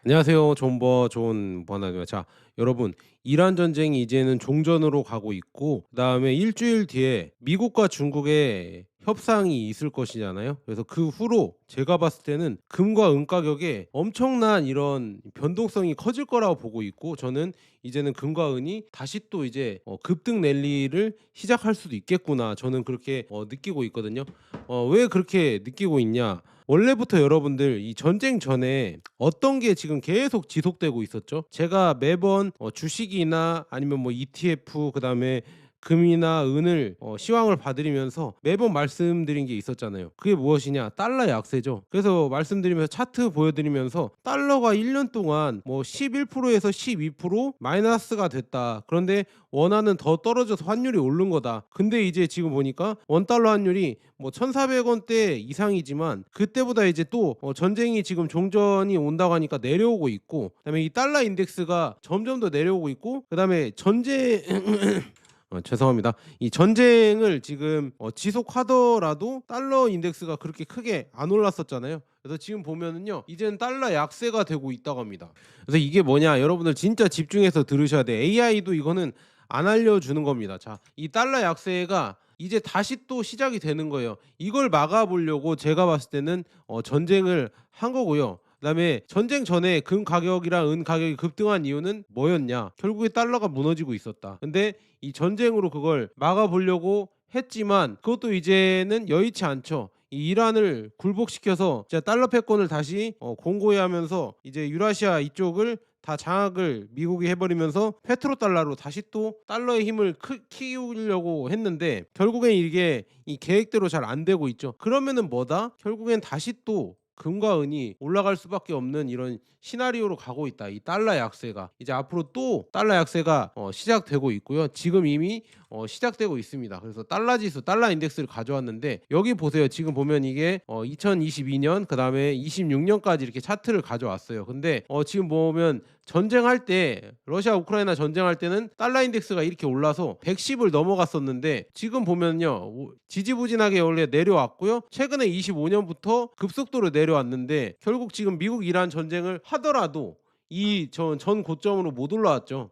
안녕하세요. 존 버나드입니다. 자, 여러분, 이란 전쟁이 이제는 종전으로 가고 있고, 그다음에 일주일 뒤에 미국과 중국의 협상이 있을 것이잖아요. 그래서 그 후로 제가 봤을 때는 금과 은 가격에 엄청난 이런 변동성이 커질 거라고 보고 있고, 저는 이제는 금과 은이 다시 또 이제 급등 랠리를 시작할 수도 있겠구나. 저는 그렇게 느끼고 있거든요. 왜 그렇게 느끼고 있냐? 원래부터 여러분들 이 전쟁 전에 어떤 게 지금 계속 지속되고 있었죠? 제가 매번 주식이나 아니면 뭐 ETF 그다음에 금이나 은을 시황을 봐드리면서 매번 말씀드린 게 있었잖아요. 그게 무엇이냐? 달러 약세죠. 그래서 말씀드리면서 차트 보여드리면서 달러가 1년 동안 뭐 11%에서 12% 마이너스가 됐다. 그런데 원화는 더 떨어져서 환율이 오른 거다. 근데 이제 지금 보니까 원달러 환율이 뭐 1,400원대 이상이지만 그때보다 이제 또 전쟁이 지금 종전이 온다고 하니까 내려오고 있고, 그다음에 이 달러 인덱스가 점점 더 내려오고 있고, 그다음에 전쟁 죄송합니다. 이 전쟁을 지금 지속하더라도 달러 인덱스가 그렇게 크게 안 올랐었잖아요. 그래서 지금 보면은요, 이제는 달러 약세가 되고 있다고 합니다. 그래서 이게 뭐냐, 여러분들 진짜 집중해서 들으셔야 돼. AI도 이거는 안 알려주는 겁니다. 자, 이 달러 약세가 이제 다시 또 시작이 되는 거예요. 이걸 막아보려고 제가 봤을 때는 전쟁을 한 거고요. 그다음에 전쟁 전에 금 가격이랑 은 가격이 급등한 이유는 뭐였냐? 결국에 달러가 무너지고 있었다. 근데 이 전쟁으로 그걸 막아보려고 했지만 그것도 이제는 여의치 않죠. 이 이란을 굴복시켜서 진짜 달러 패권을 다시 공고히 하면서 이제 유라시아 이쪽을 다 장악을 미국이 해버리면서 페트로달러로 다시 또 달러의 힘을 키우려고 했는데 결국엔 이게 이 계획대로 잘 안 되고 있죠. 그러면은 뭐다? 결국엔 다시 또 금과 은이 올라갈 수밖에 없는 이런 시나리오로 가고 있다. 이 달러 약세가 이제 앞으로 또 달러 약세가 시작되고 있고요. 지금 이미 시작되고 있습니다. 그래서 달러 지수, 달러 인덱스를 가져왔는데 여기 보세요. 지금 보면 이게 2022년 그다음에 26년까지 이렇게 차트를 가져왔어요. 근데 지금 보면 전쟁할 때 러시아 우크라이나 전쟁할 때는 달러 인덱스가 이렇게 올라서 110을 넘어갔었는데 지금 보면요, 지지부진하게 원래 내려왔고요. 최근에 25년부터 급속도로 내려왔는데 결국 지금 미국 이란 전쟁을 하더라도 이 전 고점으로 못 올라왔죠.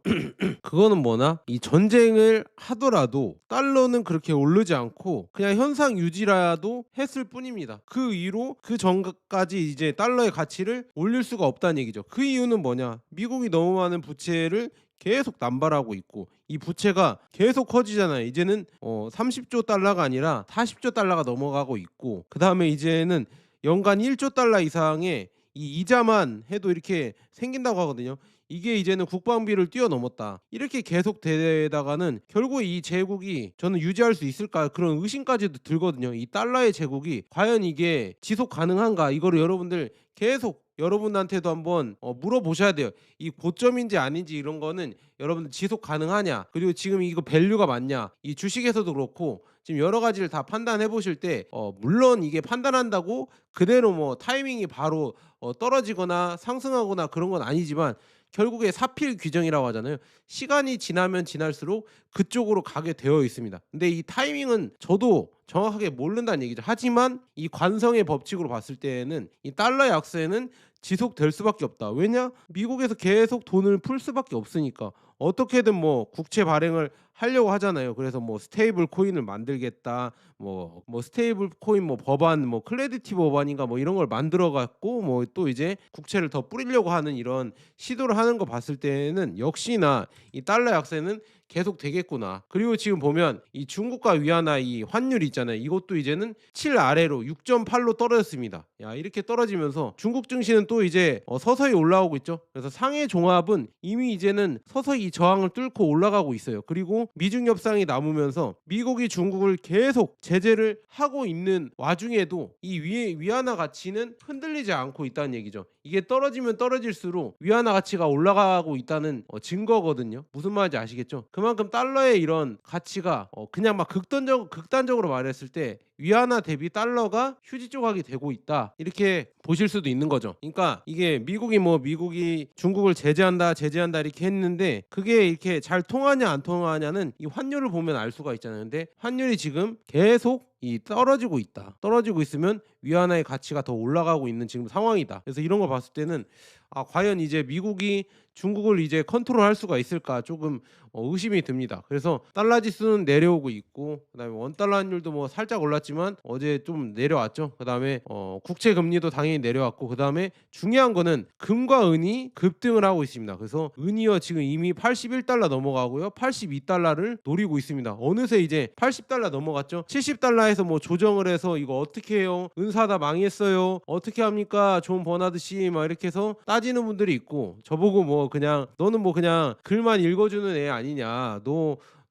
그거는 뭐나? 이 전쟁을 하더라도 달러는 그렇게 오르지 않고 그냥 현상 유지라도 했을 뿐입니다. 그 이후로 그 전까지 이제 달러의 가치를 올릴 수가 없다는 얘기죠. 그 이유는 뭐냐? 미국이 너무 많은 부채를 계속 남발하고 있고 이 부채가 계속 커지잖아요. 이제는 30조 달러가 아니라 40조 달러가 넘어가고 있고, 그다음에 이제는 연간 1조 달러 이상의 이 이자만 해도 이렇게 생긴다고 하거든요. 이게 이제는 국방비를 뛰어넘었다. 이렇게 계속 되다가는 결국 이 제국이 저는 유지할 수 있을까, 그런 의심까지도 들거든요. 이 달러의 제국이 과연 이게 지속 가능한가, 이거를 여러분들 계속 여러분한테도 한번 물어보셔야 돼요. 이 고점인지 아닌지 이런 거는 여러분들 지속 가능하냐, 그리고 지금 이거 밸류가 맞냐, 이 주식에서도 그렇고 지금 여러 가지를 다 판단해 보실 때 물론 이게 판단한다고 그대로 뭐 타이밍이 바로 떨어지거나 상승하거나 그런 건 아니지만 결국에 사필 규정이라고 하잖아요. 시간이 지나면 지날수록 그쪽으로 가게 되어 있습니다. 근데 이 타이밍은 저도 정확하게 모른다는 얘기죠. 하지만 이 관성의 법칙으로 봤을 때에는 이 달러 약세는 지속될 수밖에 없다. 왜냐? 미국에서 계속 돈을 풀 수밖에 없으니까. 어떻게든 뭐 국채 발행을 하려고 하잖아요. 그래서 뭐 스테이블 코인을 만들겠다. 뭐 스테이블 코인 뭐 법안, 뭐 클레디티 법안인가 뭐 이런 걸 만들어 갖고 뭐 또 이제 국채를 더 뿌리려고 하는 이런 시도를 하는 거 봤을 때는 역시나 이 달러 약세는 계속 되겠구나. 그리고 지금 보면 이 중국과 위안화 이 환율 있잖아요. 이것도 이제는 7 아래로 6.8로 떨어졌습니다. 야, 이렇게 떨어지면서 중국 증시는 또 이제 서서히 올라오고 있죠. 그래서 상해 종합은 이미 이제는 서서히 이 저항을 뚫고 올라가고 있어요. 그리고 미중 협상이 남으면서 미국이 중국을 계속 제재를 하고 있는 와중에도 이 위안화 가치는 흔들리지 않고 있다는 얘기죠. 이게 떨어지면 떨어질수록 위안화 가치가 올라가고 있다는 증거거든요. 무슨 말인지 아시겠죠? 그만큼 달러의 이런 가치가 그냥 막 극단적으로 말했을 때 위안화 대비 달러가 휴지 조각이 되고 있다. 이렇게 보실 수도 있는 거죠. 그러니까 이게 미국이 중국을 제재한다 이렇게 했는데 그게 이렇게 잘 통하냐 안 통하냐는 이 환율을 보면 알 수가 있잖아요. 근데 환율이 지금 계속 떨어지고 있다. 떨어지고 있으면 위안화의 가치가 더 올라가고 있는 지금 상황이다. 그래서 이런 걸 봤을 때는 과연 이제 미국이 중국을 이제 컨트롤할 수가 있을까 조금 의심이 듭니다. 그래서 달러 지수는 내려오고 있고, 그다음에 원달러 환율도 뭐 살짝 올랐지만 어제 좀 내려왔죠. 그다음에 국채 금리도 당연히 내려왔고, 그다음에 중요한 거는 금과 은이 급등을 하고 있습니다. 그래서 은이요 지금 이미 81달러 넘어가고요, 82달러를 노리고 있습니다. 어느새 이제 80달러 넘어갔죠. 70달러에서 뭐 조정을 해서 이거 어떻게 해요? 은 사다 망했어요. 어떻게 합니까? 존 버나드 씨 막 이렇게 해서 따지는 분들이 있고, 저보고 뭐 그냥 너는 뭐 그냥 글만 읽어주는 애 아니냐,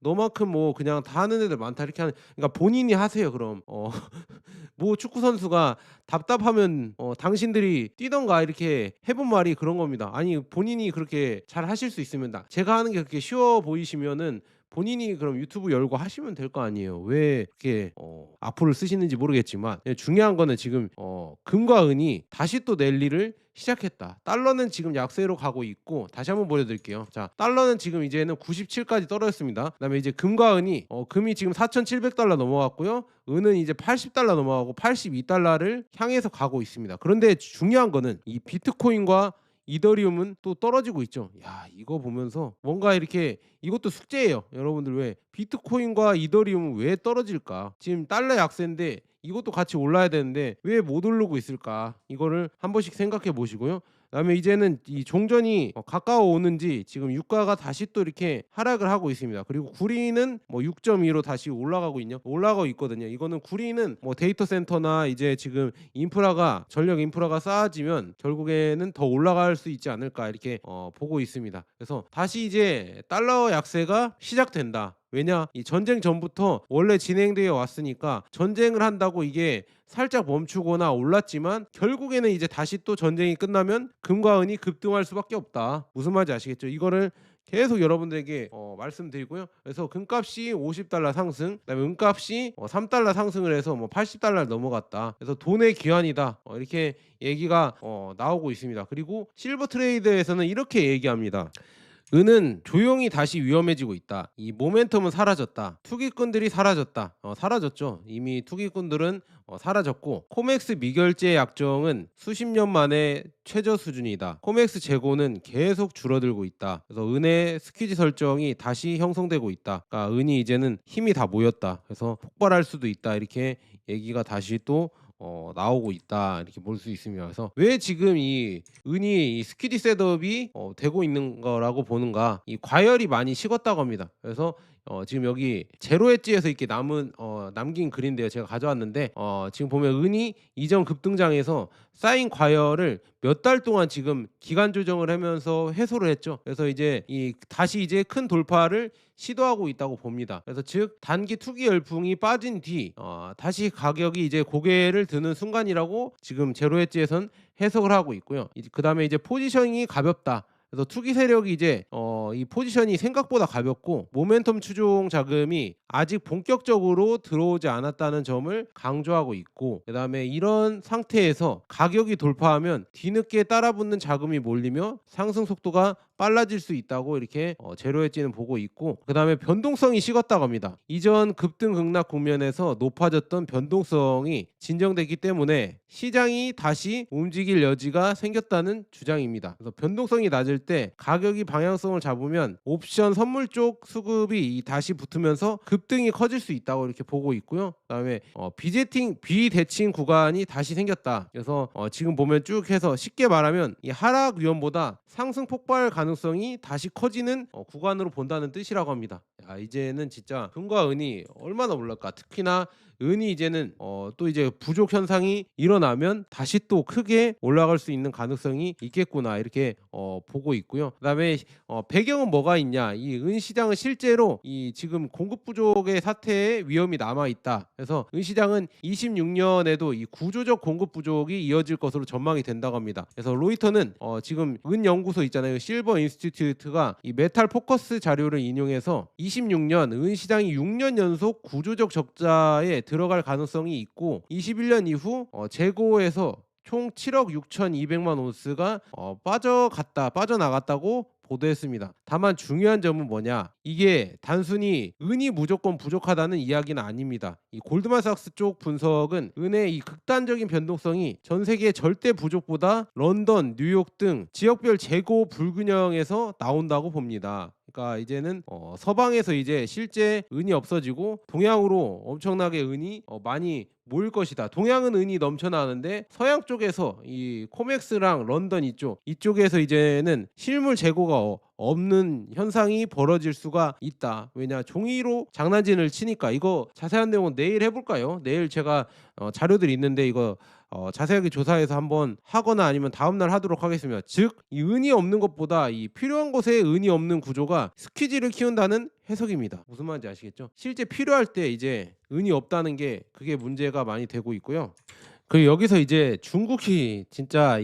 너만큼 뭐 그냥 다 하는 애들 많다 이렇게 하는. 그러니까 본인이 하세요. 그럼 뭐 축구 선수가 답답하면 당신들이 뛰던가 이렇게 해본 말이 그런 겁니다. 아니 본인이 그렇게 잘 하실 수 있으면 제가 하는 게 그렇게 쉬워 보이시면은 본인이 그럼 유튜브 열고 하시면 될 거 아니에요. 왜 이렇게 악플을 쓰시는지 모르겠지만, 중요한 거는 지금 금과 은이 다시 또 랠리를 시작했다. 달러는 지금 약세로 가고 있고, 다시 한번 보여드릴게요. 자, 달러는 지금 이제는 97까지 떨어졌습니다. 그다음에 이제 금과 은이 금이 지금 4,700달러 넘어갔고요, 은은 이제 80달러 넘어가고 82달러를 향해서 가고 있습니다. 그런데 중요한 거는 이 비트코인과 이더리움은 또 떨어지고 있죠. 야, 이거 보면서 뭔가 이렇게, 이것도 숙제예요. 여러분들 왜 비트코인과 이더리움은 왜 떨어질까? 지금 달러 약세인데 이것도 같이 올라야 되는데 왜 못 오르고 있을까? 이거를 한 번씩 생각해 보시고요. 그다음에 이제는 이 종전이 가까워 오는지 지금 유가가 다시 또 이렇게 하락을 하고 있습니다. 그리고 구리는 뭐 6.2로 다시 올라가고 있거든요. 이거는 구리는 뭐 데이터 센터나 이제 지금 전력 인프라가 쌓아지면 결국에는 더 올라갈 수 있지 않을까 이렇게 보고 있습니다. 그래서 다시 이제 달러 약세가 시작된다. 왜냐? 이 전쟁 전부터 원래 진행되어 왔으니까, 전쟁을 한다고 이게 살짝 멈추거나 올랐지만 결국에는 이제 다시 또 전쟁이 끝나면 금과 은이 급등할 수밖에 없다. 무슨 말인지 아시겠죠? 이거를 계속 여러분들에게 말씀드리고요. 그래서 금값이 50달러 상승, 그다음에 은값이 3달러 상승을 해서 뭐 80달러를 넘어갔다. 그래서 돈의 귀환이다. 이렇게 얘기가 나오고 있습니다. 그리고 실버 트레이드에서는 이렇게 얘기합니다. 은은 조용히 다시 위험해지고 있다. 이 모멘텀은 사라졌다. 투기꾼들이 사라졌다. 사라졌죠. 이미 투기꾼들은 사라졌고, 코맥스 미결제 약정은 수십 년 만에 최저 수준이다. 코맥스 재고는 계속 줄어들고 있다. 그래서 은의 스퀴지 설정이 다시 형성되고 있다. 그러니까 은이 이제는 힘이 다 모였다. 그래서 폭발할 수도 있다. 이렇게 얘기가 다시 또 나오고 있다 이렇게 볼 수 있습니다. 그래서 왜 지금 이 은이 이 스퀴디 셋업이 되고 있는 거라고 보는가? 이 과열이 많이 식었다고 합니다. 그래서 지금 여기 제로 엣지에서 이렇게 남긴 글인데요. 제가 가져왔는데 지금 보면 은이 이전 급등장에서 쌓인 과열을 몇 달 동안 지금 기간 조정을 하면서 해소를 했죠. 그래서 이제 다시 이제 큰 돌파를 시도하고 있다고 봅니다. 그래서 즉 단기 투기 열풍이 빠진 뒤 다시 가격이 이제 고개를 드는 순간이라고 지금 제로 엣지에선 해석을 하고 있고요. 그다음에 이제 포지셔닝이 가볍다. 그래서 투기 세력이 이제 이 포지션이 생각보다 가볍고, 모멘텀 추종 자금이 아직 본격적으로 들어오지 않았다는 점을 강조하고 있고, 그다음에 이런 상태에서 가격이 돌파하면 뒤늦게 따라붙는 자금이 몰리며 상승 속도가 빨라질 수 있다고 이렇게 제로 엣지는 보고 있고, 그다음에 변동성이 식었다고 합니다. 이전 급등 급락 국면에서 높아졌던 변동성이 진정됐기 때문에 시장이 다시 움직일 여지가 생겼다는 주장입니다. 그래서 변동성이 낮을 때 가격이 방향성을 잡으면 옵션 선물 쪽 수급이 다시 붙으면서 급등이 커질 수 있다고 이렇게 보고 있고요. 그다음에 비대칭 구간이 다시 생겼다. 그래서 지금 보면 쭉 해서 쉽게 말하면 이 하락 위험보다 상승 폭발 가능성이 다시 커지는 구간으로 본다는 뜻이라고 합니다. 이제는 진짜 금과 은이 얼마나 올랐까. 특히나 은이 이제는 또 이제 부족 현상이 일어나면 다시 또 크게 올라갈 수 있는 가능성이 있겠구나 이렇게 보고 있고요. 그다음에 배경은 뭐가 있냐? 이 은 시장은 실제로 이 지금 공급 부족의 사태에 위험이 남아 있다. 그래서 은 시장은 26년에도 이 구조적 공급 부족이 이어질 것으로 전망이 된다고 합니다. 그래서 로이터는 지금 은 연구소 있잖아요. 실버 인스티튜트가 이 메탈 포커스 자료를 인용해서 26년 은 시장이 6년 연속 구조적 적자에 들어갈 가능성이 있고 21년 이후 재고에서 총 7억 6,200만 온스가 빠져나갔다고 보도했습니다. 다만 중요한 점은 뭐냐? 이게 단순히 은이 무조건 부족하다는 이야기는 아닙니다. 이 골드만삭스 쪽 분석은 은의 이 극단적인 변동성이 전 세계 절대 부족보다 런던, 뉴욕 등 지역별 재고 불균형에서 나온다고 봅니다. 그러니까 이제는 서방에서 이제 실제 은이 없어지고 동양으로 엄청나게 은이 많이 모일 것이다. 동양은 은이 넘쳐나는데 서양 쪽에서 이 코맥스랑 런던 이쪽에서 이제는 실물 재고가 없는 현상이 벌어질 수가 있다. 왜냐, 종이로 장난진을 치니까. 이거 자세한 내용은 내일 해볼까요? 내일 제가 자료들이 있는데 이거 자세하게 조사해서 한번 하거나 아니면 다음날 하도록 하겠습니다. 즉, 이 은이 없는 것보다 이 필요한 곳에 은이 없는 구조가 스퀴즈를 키운다는 해석입니다. 무슨 말인지 아시겠죠? 실제 필요할 때 이제 은이 없다는 게 그게 문제가 많이 되고 있고요. 그리고 여기서 이제 중국이 진짜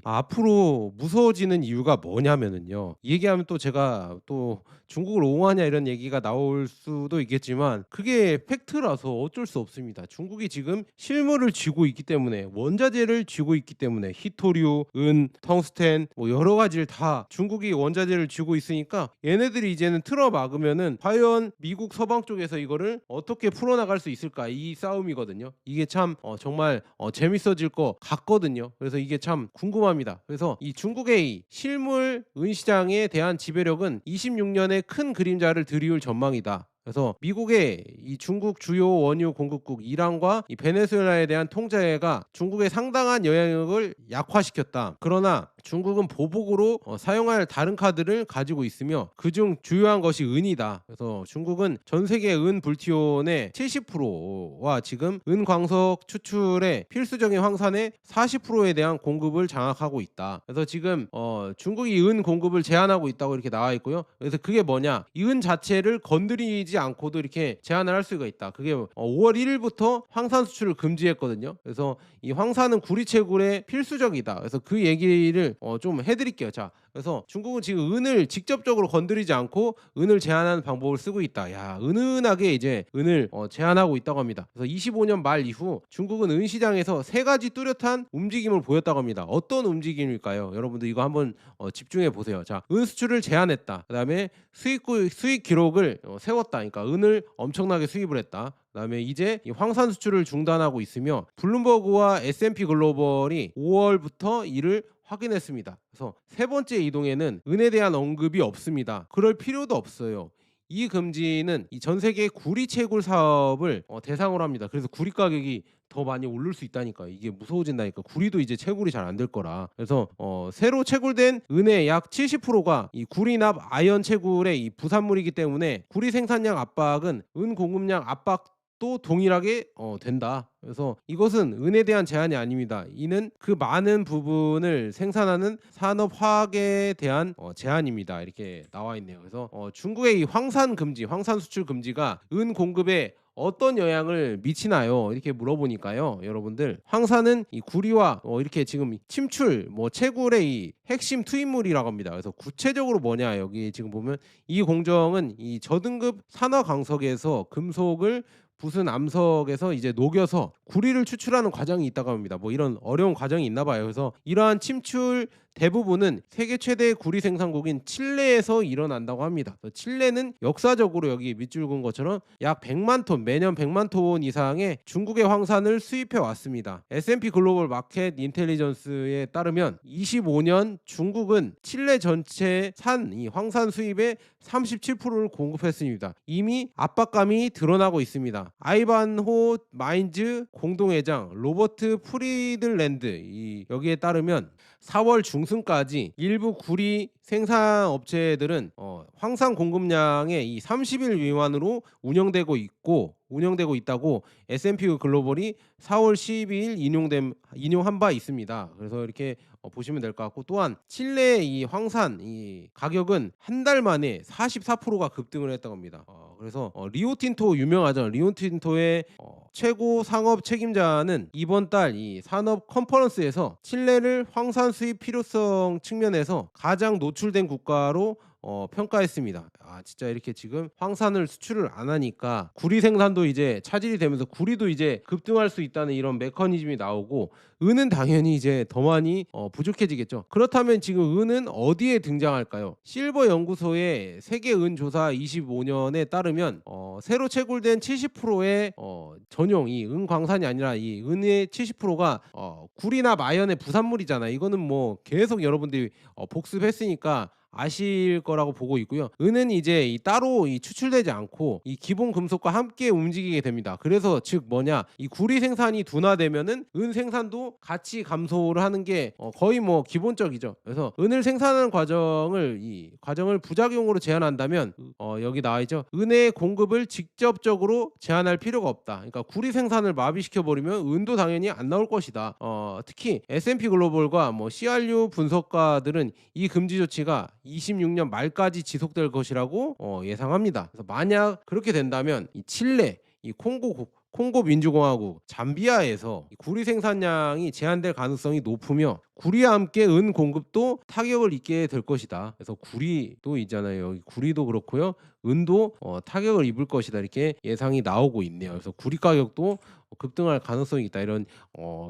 앞으로 무서워지는 이유가 뭐냐면은요. 이 얘기하면 또 제가 또 중국을 옹호하냐 이런 얘기가 나올 수도 있겠지만 그게 팩트라서 어쩔 수 없습니다. 중국이 지금 실물을 쥐고 있기 때문에, 원자재를 쥐고 있기 때문에, 히토류, 은, 텅스텐 뭐 여러 가지를 다 중국이 원자재를 쥐고 있으니까 얘네들이 이제는 틀어막으면은 과연 미국 서방 쪽에서 이거를 어떻게 풀어나갈 수 있을까, 이 싸움이거든요. 이게 참 정말 재밌어질 것 같거든요. 그래서 이게 참 궁금합니다. 그래서 이 중국의 이 실물 은시장에 대한 지배력은 26년에 큰 그림자를 들이울 전망이다. 그래서 미국의 이 중국 주요 원유 공급국 이란과 이 베네수엘라에 대한 통제가 중국의 상당한 영향력을 약화시켰다. 그러나 중국은 보복으로 사용할 다른 카드를 가지고 있으며 그중 주요한 것이 은이다. 그래서 중국은 전 세계 은 불티온의 70%와 지금 은 광석 추출의 필수적인 황산의 40%에 대한 공급을 장악하고 있다. 그래서 지금 중국이 은 공급을 제한하고 있다고 이렇게 나와 있고요. 그래서 그게 뭐냐? 이 은 자체를 건드리지 않고도 이렇게 제한을 할 수가 있다. 그게 5월 1일부터 황산 수출을 금지했거든요. 그래서 이 황산은 구리채굴의 필수적이다. 그래서 그 얘기를 좀 해드릴게요. 자, 그래서 중국은 지금 은을 직접적으로 건드리지 않고 은을 제한하는 방법을 쓰고 있다. 야, 은은하게 이제 은을 제한하고 있다고 합니다. 그래서 25년 말 이후 중국은 은 시장에서 3가지 뚜렷한 움직임을 보였다고 합니다. 어떤 움직임일까요? 여러분들 이거 한번 집중해 보세요. 자, 은 수출을 제한했다. 그다음에 수익 기록을 세웠다. 그러니까 은을 엄청나게 수입을 했다. 그다음에 이제 이 황산 수출을 중단하고 있으며 블룸버그와 S&P 글로벌이 5월부터 이를 확인했습니다. 그래서 세 번째 이동에는 은에 대한 언급이 없습니다. 그럴 필요도 없어요. 이 금지는 이 전 세계 구리 채굴 사업을 대상으로 합니다. 그래서 구리 가격이 더 많이 오를 수 있다니까. 이게 무서워진다니까. 구리도 이제 채굴이 잘 안 될 거라. 그래서 새로 채굴된 은의 약 70%가 이 구리납 아연 채굴의 이 부산물이기 때문에 구리 생산량 압박은 은 공급량 압박도 동일하게 된다. 그래서 이것은 은에 대한 제한이 아닙니다. 이는 그 많은 부분을 생산하는 산업화학에 대한 제한입니다. 이렇게 나와 있네요. 그래서 중국의 이 황산 수출 금지가 은 공급에 어떤 영향을 미치나요? 이렇게 물어보니까요, 여러분들, 황산은 이 구리와 이렇게 지금 침출, 채굴의 이 핵심 투입물이라고 합니다. 그래서 구체적으로 뭐냐, 여기 지금 보면 이 공정은 이 저등급 산화광석에서 금속을 붓은 암석에서 이제 녹여서 구리를 추출하는 과정이 있다고 합니다. 이런 어려운 과정이 있나 봐요. 그래서 이러한 침출 대부분은 세계 최대 구리 생산국인 칠레에서 일어난다고 합니다. 칠레는 역사적으로 여기 밑줄 그은 것처럼 약 100만 톤, 매년 100만 톤 이상의 중국의 황산을 수입해 왔습니다. S&P 글로벌 마켓 인텔리전스에 따르면 25년 중국은 칠레 전체 이 황산 수입의 37%를 공급했습니다. 이미 압박감이 드러나고 있습니다. 아이반호 마인즈 공동회장 로버트 프리들랜드 여기에 따르면 4월 중순까지 일부 구리 생산 업체들은 황산 공급량의 이 30일 미만으로 운영되고 있다고 S&P 글로벌이 4월 12일 인용한 바 있습니다. 그래서 이렇게 보시면 될 것 같고, 또한 칠레의 이 황산 이 가격은 한 달 만에 44%가 급등을 했다고 합니다. 그래서 리오틴토 유명하죠. 리오틴토의 최고 상업 책임자는 이번 달 이 산업 컨퍼런스에서 칠레를 황산 수입 필요성 측면에서 가장 노출된 국가로 평가했습니다. 진짜 이렇게 지금 황산을 수출을 안 하니까 구리 생산도 이제 차질이 되면서 구리도 이제 급등할 수 있다는 이런 메커니즘이 나오고, 은은 당연히 이제 더 많이 부족해지겠죠. 그렇다면 지금 은은 어디에 등장할까요? 실버 연구소의 세계 은 조사 25년에 따르면 새로 채굴된 70%의 전용 이 은 광산이 아니라 이 은의 70%가 구리나 마연의 부산물이잖아요. 이거는 뭐 계속 여러분들이 복습했으니까 아실 거라고 보고 있고요. 은은 이제 따로 추출되지 않고 이 기본 금속과 함께 움직이게 됩니다. 그래서 즉 뭐냐, 이 구리 생산이 둔화되면은 은 생산도 같이 감소를 하는 게 거의 뭐 기본적이죠. 그래서 은을 생산하는 과정을 부작용으로 제한한다면 여기 나와 있죠. 은의 공급을 직접적으로 제한할 필요가 없다. 그러니까 구리 생산을 마비시켜 버리면 은도 당연히 안 나올 것이다. 특히 S&P 글로벌과 뭐 CRU 분석가들은 이 금지 조치가 26년 말까지 지속될 것이라고 예상합니다. 그래서 만약 그렇게 된다면 이 칠레, 이 콩고 민주공화국, 잠비아에서 이 구리 생산량이 제한될 가능성이 높으며 구리와 함께 은 공급도 타격을 입게 될 것이다. 그래서 구리도 있잖아요. 구리도 그렇고요. 은도 타격을 입을 것이다. 이렇게 예상이 나오고 있네요. 그래서 구리 가격도 급등할 가능성이 있다. 이런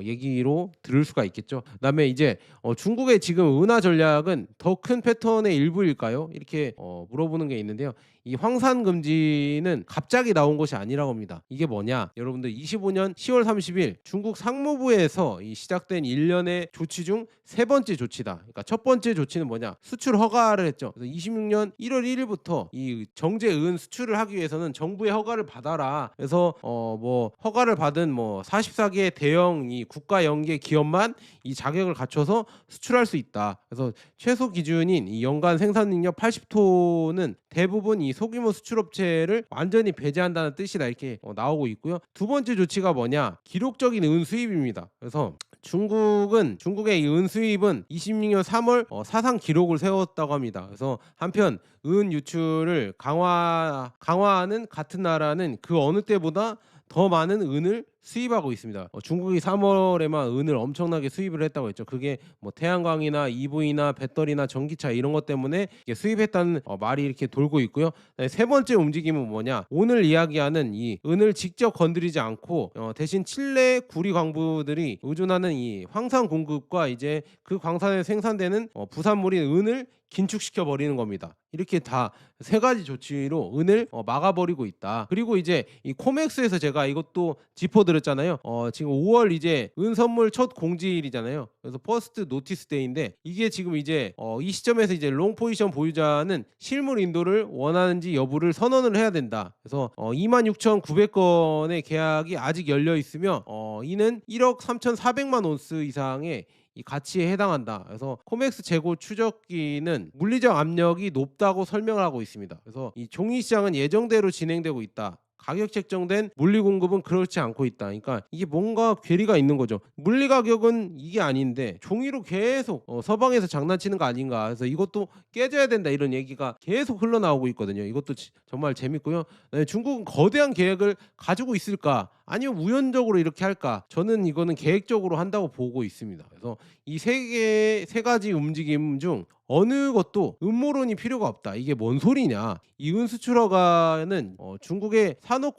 얘기로 들을 수가 있겠죠. 그다음에 이제 중국의 지금 은화 전략은 더 큰 패턴의 일부일까요? 이렇게 물어보는 게 있는데요. 이 황산 금지는 갑자기 나온 것이 아니라고 합니다. 이게 뭐냐? 여러분들 25년 10월 30일 중국 상무부에서 시작된 일련의 조치 중 세 번째 조치다. 그러니까 첫 번째 조치는 뭐냐? 수출 허가를 했죠. 그래서 26년 1월 1일부터 이 정제 은 수출을 하기 위해서는 정부의 허가를 받아라. 그래서 뭐 허가를 받은 뭐 44개 대형 이 국가 연계 기업만 이 자격을 갖춰서 수출할 수 있다. 그래서 최소 기준인 이 연간 생산 능력 80톤은 대부분 이 소규모 수출업체를 완전히 배제한다는 뜻이다. 이렇게 나오고 있고요. 두 번째 조치가 뭐냐? 기록적인 은 수입입니다. 그래서 중국의 이 은 수입은 26년 3월 사상 기록을 세웠다고 합니다. 그래서 한편 은 유출을 강화하는 같은 나라는 그 어느 때보다 더 많은 은을 수입하고 있습니다. 중국이 3월에만 은을 엄청나게 수입을 했다고 했죠. 그게 뭐 태양광이나 EV나 배터리나 전기차 이런 것 때문에 수입했다는 말이 이렇게 돌고 있고요. 세 번째 움직임은 뭐냐? 오늘 이야기하는 이 은을 직접 건드리지 않고 대신 칠레 구리 광부들이 의존하는 이 황산 공급과 이제 그 광산에 생산되는 부산물인 은을 긴축시켜 버리는 겁니다. 이렇게 다 세 가지 조치로 은을 막아버리고 있다. 그리고 이제 이 코맥스에서 제가 이것도 짚어드렸잖아요. 지금 5월 이제 은 선물 첫 공지일이잖아요. 그래서 퍼스트 노티스 데이인데 이게 지금 이제 이 시점에서 이제 롱 포지션 보유자는 실물 인도를 원하는지 여부를 선언을 해야 된다. 그래서 26,900건의 계약이 아직 열려 있으며 이는 1억 3,400만 온스 이상의 이 가치에 해당한다. 그래서 코맥스 재고 추적기는 물리적 압력이 높다고 설명을 하고 있습니다. 그래서 이 종이 시장은 예정대로 진행되고 있다. 가격 책정된 물리 공급은 그렇지 않고 있다. 그러니까 이게 뭔가 괴리가 있는 거죠. 물리 가격은 이게 아닌데 종이로 계속 서방에서 장난치는 거 아닌가. 그래서 이것도 깨져야 된다 이런 얘기가 계속 흘러나오고 있거든요. 이것도 정말 재밌고요. 중국은 거대한 계획을 가지고 있을까? 아니면 우연적으로 이렇게 할까? 저는 이거는 계획적으로 한다고 보고 있습니다. 그래서 이 세 가지 움직임 중 어느 것도 음모론이 필요가 없다. 이게 뭔 소리냐? 이 은 수출 허가는 중국의 산업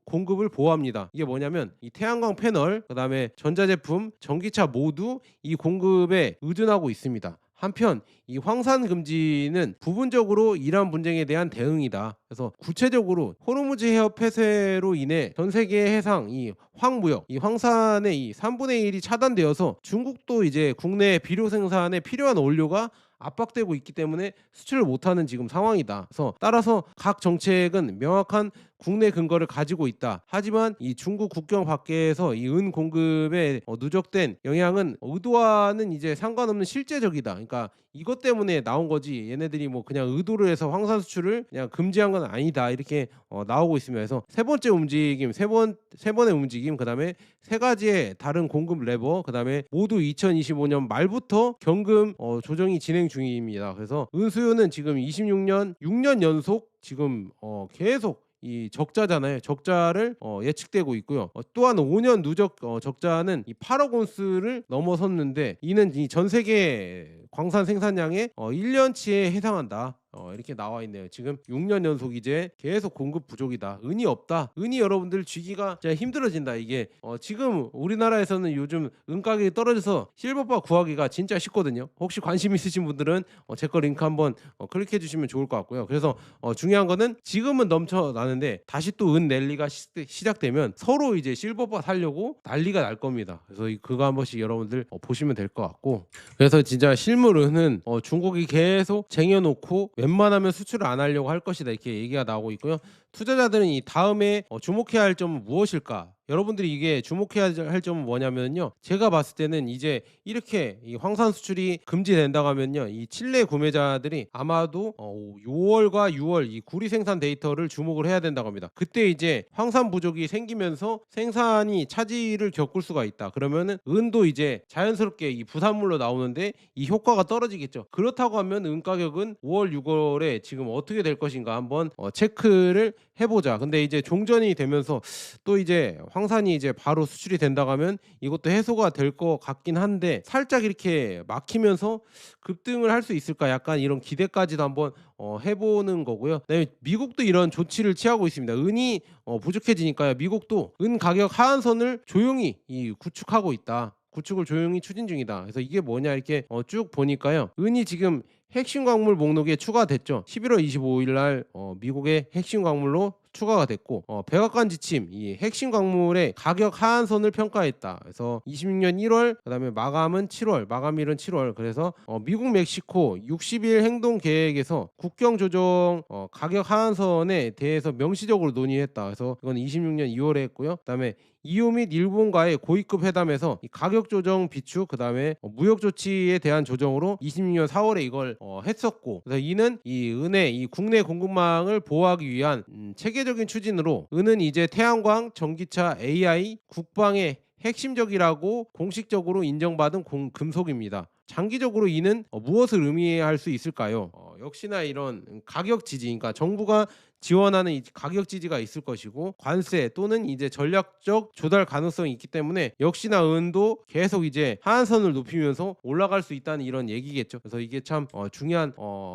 공급을 보호합니다. 이게 뭐냐면 이 태양광 패널, 그다음에 전자제품, 전기차 모두 이 공급에 의존하고 있습니다. 한편 이 황산 금지는 부분적으로 이란 분쟁에 대한 대응이다. 그래서 구체적으로 호르무즈 해협 폐쇄로 인해 전 세계 해상 이 황무역, 이 황산의 이 3분의 1이 차단되어서 중국도 이제 국내 비료 생산에 필요한 원료가 압박되고 있기 때문에 수출을 못하는 지금 상황이다. 그래서 따라서 각 정책은 명확한 국내 근거를 가지고 있다. 하지만 이 중국 국경 밖에서 이 은 공급에 누적된 영향은 의도와는 이제 상관없는 실제적이다. 그러니까 이것 때문에 나온 거지 얘네들이 뭐 그냥 의도를 해서 황산 수출을 그냥 금지한 건 아니다. 이렇게 나오고 있습니다. 그래서 세 번째 움직임, 세 번의 움직임, 그다음에 세 가지의 다른 공급 레버, 그다음에 모두 2025년 말부터 경금 조정이 진행 중입니다. 그래서 은 수요는 지금 26년 6년 연속 지금 계속 이 적자잖아요. 적자를 예측되고 있고요. 또한 5년 누적 적자는 이 8억 온스를 넘어섰는데 이는 이 전 세계 광산 생산량의 1년치에 해당한다. 이렇게 나와 있네요. 지금 6년 연속 이제 계속 공급 부족이다. 은이 없다. 은이 여러분들 쥐기가 진짜 힘들어진다. 이게 지금 우리나라에서는 요즘 은 가격이 떨어져서 실버바 구하기가 진짜 쉽거든요. 혹시 관심 있으신 분들은 제 거 링크 한번 클릭해 주시면 좋을 것 같고요. 그래서 중요한 거는 지금은 넘쳐나는데 다시 또 은 랠리가 시작되면 서로 이제 실버바 사려고 난리가 날 겁니다. 그래서 그거 한 번씩 여러분들 보시면 될 것 같고, 그래서 진짜 실물은은 중국이 계속 쟁여놓고 웬만하면 수출을 안 하려고 할 것이다, 이렇게 얘기가 나오고 있고요. 투자자들은 이 다음에 주목해야 할 점은 무엇일까? 여러분들이 이게 주목해야 할 점은 뭐냐면요, 제가 봤을 때는 이제 이렇게 이 황산 수출이 금지된다고 하면요, 이 칠레 구매자들이 아마도 5월과 6월 이 구리 생산 데이터를 주목을 해야 된다고 합니다. 그때 이제 황산 부족이 생기면서 생산이 차질을 겪을 수가 있다. 그러면은 은도 이제 자연스럽게 이 부산물로 나오는데 이 효과가 떨어지겠죠. 그렇다고 하면 은 가격은 5월 6월에 지금 어떻게 될 것인가 한번 체크를 해보자. 근데 이제 종전이 되면서 또 이제 황산이 이제 바로 수출이 된다고 하면 이것도 해소가 될 것 같긴 한데, 살짝 이렇게 막히면서 급등을 할 수 있을까, 약간 이런 기대까지도 한번 해보는 거고요. 그다음에 미국도 이런 조치를 취하고 있습니다. 은이 부족해지니까요, 미국도 은 가격 하한선을 조용히 구축하고 있다. 구축을 조용히 추진 중이다. 그래서 이게 뭐냐 이렇게 쭉 보니까요, 은이 지금 핵심 광물 목록에 추가됐죠. 11월 25일 날 미국의 핵심 광물로 추가가 됐고, 백악관 지침 이 핵심 광물의 가격 하한선을 평가했다. 그래서 26년 1월, 그다음에 마감은 7월, 마감일은 7월. 그래서 미국 멕시코 60일 행동 계획에서 국경 조정 가격 하한선에 대해서 명시적으로 논의했다. 그래서 이건 26년 2월에 했고요. 그다음에 EU 및 일본과의 고위급 회담에서 이 가격 조정 비축, 그다음에 무역 조치에 대한 조정으로 26년 4월에 이걸 했었고, 그래서 이는 이 은의 이 국내 공급망을 보호하기 위한 체계적인 추진으로, 은은 이제 태양광, 전기차, AI, 국방의 핵심적이라고 공식적으로 인정받은 금속입니다. 장기적으로 이는 무엇을 의미할 수 있을까요? 역시나 이런 가격 지지, 그러니까 정부가 지원하는 이 가격 지지가 있을 것이고, 관세 또는 이제 전략적 조달 가능성이 있기 때문에 역시나 은도 계속 이제 하한선을 높이면서 올라갈 수 있다는 이런 얘기겠죠. 그래서 이게 참 중요한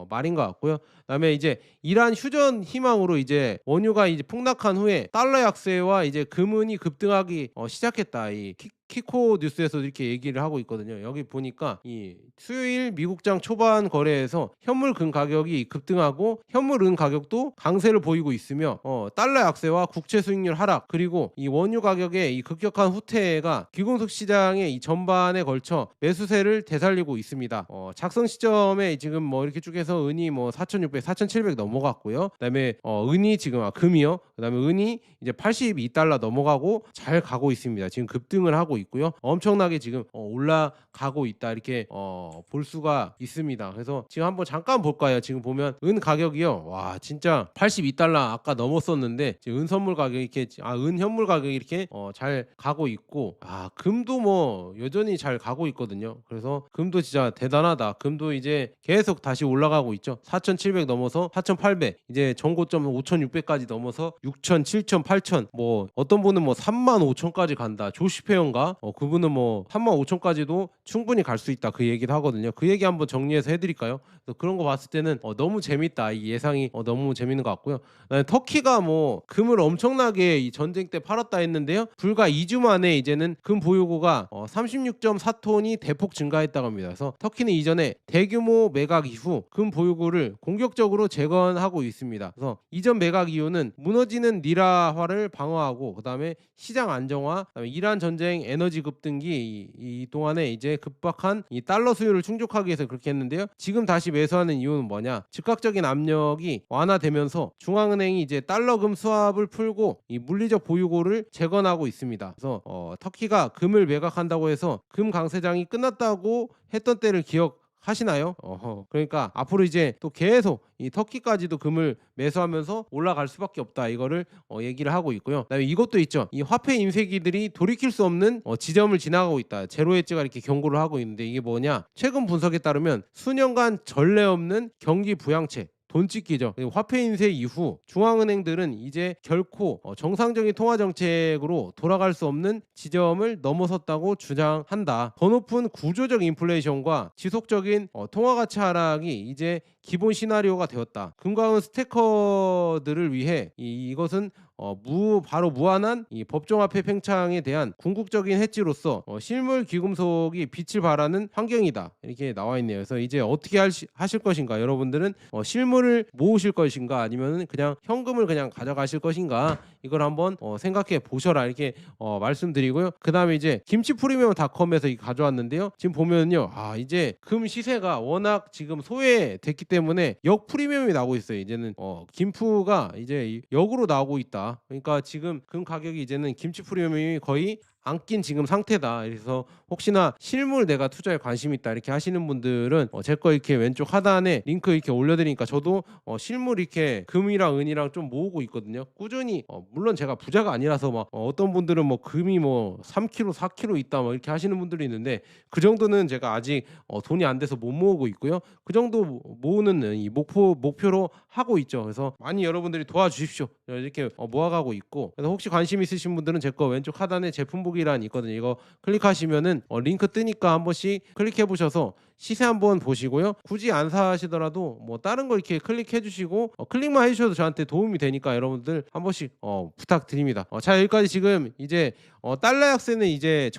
말인 것 같고요. 그다음에 이제 이란 휴전 희망으로 이제 원유가 이제 폭락한 후에 달러 약세와 이제 금은이 급등하기 시작했다. 이 키코 뉴스에서 이렇게 얘기를 하고 있거든요. 여기 보니까 이 수요일 미국장 초반 거래에서 현물 금 가격이 급등하고 현물 은 가격도 강세를 보이고 있으며, 달러 약세와 국채 수익률 하락, 그리고 이 원유 가격의 이 급격한 후퇴가 귀금속 시장의 이 전반에 걸쳐 매수세를 되살리고 있습니다. 작성 시점에 지금 뭐 이렇게 쭉 해서 은이 뭐 4,600, 4,700 넘어갔고요. 그다음에 은이 지금 금이요. 그다음에 은이 이제 82달러 넘어가고 잘 가고 있습니다. 지금 급등을 하고 있고요. 엄청나게 지금 올라가고 있다, 이렇게 볼 수가 있습니다. 그래서 지금 한번 잠깐 볼까요? 지금 보면 은 가격이요, 와 진짜 82달러 아까 넘었었는데 지금 은 선물 가격이 이렇게 은 현물 가격이 이렇게 잘 가고 있고, 금도 뭐 여전히 잘 가고 있거든요. 그래서 금도 진짜 대단하다. 금도 이제 계속 다시 올라가고 있죠. 4,700 넘어서 4,800, 이제 전고점 5,600까지 넘어서 6,000, 7,000, 8,000, 뭐 어떤 분은 뭐 35,000까지 간다. 조시페어인가? 그분은 뭐 35,000까지도 충분히 갈 수 있다, 그 얘기를 하거든요. 그 얘기 한번 정리해서 해드릴까요? 그런 거 봤을 때는 너무 재밌다. 이 예상이 너무 재밌는 것 같고요. 터키가 뭐 금을 엄청나게 이 전쟁 때 팔았다 했는데요, 불과 2주 만에 이제는 금 보유고가 36.4톤이 대폭 증가했다고 합니다. 그래서 터키는 이전에 대규모 매각 이후 금 보유고를 공격적으로 재건하고 있습니다. 그래서 이전 매각 이유는 무너지는 리라화를 방어하고, 그다음에 시장 안정화, 그다음에 이란 전쟁, 에너지 급등기, 이 동안에 이제 급박한 이 달러 수요를 충족하기 위해서 그렇게 했는데요, 지금 다시 매수하는 이유는 뭐냐? 즉각적인 압력이 완화되면서 중앙은행이 이제 달러금 수합을 풀고 이 물리적 보유고를 재건하고 있습니다. 그래서 터키가 금을 매각한다고 해서 금 강세장이 끝났다고 했던 때를 기억하시나요? 그러니까 앞으로 이제 또 계속 이 터키까지도 금을 매수하면서 올라갈 수밖에 없다, 이거를 얘기를 하고 있고요. 그다음에 이것도 있죠. 이 화폐 인쇄기들이 돌이킬 수 없는 지점을 지나가고 있다. 제로 엣지가 이렇게 경고를 하고 있는데, 이게 뭐냐? 최근 분석에 따르면 수년간 전례 없는 경기 부양체, 돈 찍기죠. 화폐 인쇄 이후 중앙은행들은 이제 결코 정상적인 통화 정책으로 돌아갈 수 없는 지점을 넘어섰다고 주장한다. 더 높은 구조적 인플레이션과 지속적인 통화 가치 하락이 이제 기본 시나리오가 되었다. 금감원 스테이커들을 위해 이것은 바로 무한한 이 법정화폐 팽창에 대한 궁극적인 해지로서 실물 귀금속이 빛을 발하는 환경이다. 이렇게 나와 있네요. 그래서 이제 어떻게 하실 것인가? 여러분들은 실물을 모으실 것인가? 아니면 그냥 현금을 그냥 가져가실 것인가? 이걸 한번 생각해 보셔라. 이렇게 말씀드리고요. 그다음에 이제 김치 프리미엄닷컴에서 가져왔는데요. 지금 보면요. 이제 금 시세가 워낙 지금 소외됐기 때문에 역 프리미엄이 나오고 있어요. 이제는 김프가 이제 역으로 나오고 있다. 그러니까 지금 금 가격이 이제는 김치 프리미엄이 거의 안 낀 지금 상태다. 그래서 혹시나 실물 내가 투자에 관심 있다 이렇게 하시는 분들은 제 거 이렇게 왼쪽 하단에 링크 이렇게 올려드리니까 저도 실물 이렇게 금이랑 은이랑 좀 모으고 있거든요. 꾸준히 물론 제가 부자가 아니라서 막 어떤 분들은 뭐 금이 뭐 3kg, 4kg 있다 뭐 이렇게 하시는 분들이 있는데 그 정도는 제가 아직 돈이 안 돼서 못 모으고 있고요. 그 정도 모으는 이 목표로 하고 있죠. 그래서 많이 여러분들이 도와주십시오. 이렇게 모아가고 있고, 그래서 혹시 관심 있으신 분들은 제 거 왼쪽 하단에 제품 보기란이 있거든요. 이거 클릭하시면은 링크 뜨니까 한 번씩 클릭해 보셔서 시세 한번 보시고요. 굳이 안 사시더라도 뭐 다른 거 이렇게 클릭해 주시고 클릭만 해주셔도 저한테 도움이 되니까 여러분들 한 번씩 부탁드립니다. 자, 여기까지 지금 이제 달러 약세는 이제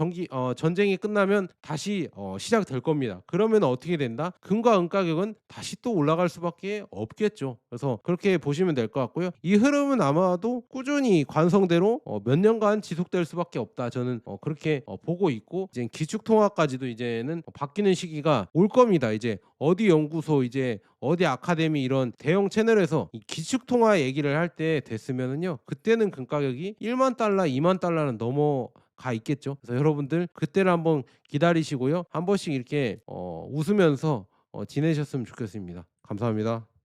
전쟁이 끝나면 다시 시작될 겁니다. 그러면 어떻게 된다? 금과 은 가격은 다시 또 올라갈 수밖에 없겠죠. 그래서 그렇게 보시면 될 것 같고요. 이 흐름은 아마도 꾸준히 관성대로 몇 년간 지속될 수밖에 없다. 저는 그렇게 보고 있고, 이제 기축 통화까지도 이제는 바뀌는 시기가 올 겁니다. 이제 어디 연구소, 이제 어디 아카데미 이런 대형 채널에서 이 기축 통화 얘기를 할 때 됐으면은요, 그때는 금 가격이 1만 달러, 2만 달러는 넘어가 있겠죠. 그래서 여러분들 그때를 한번 기다리시고요, 한 번씩 이렇게 웃으면서 지내셨으면 좋겠습니다. 감사합니다.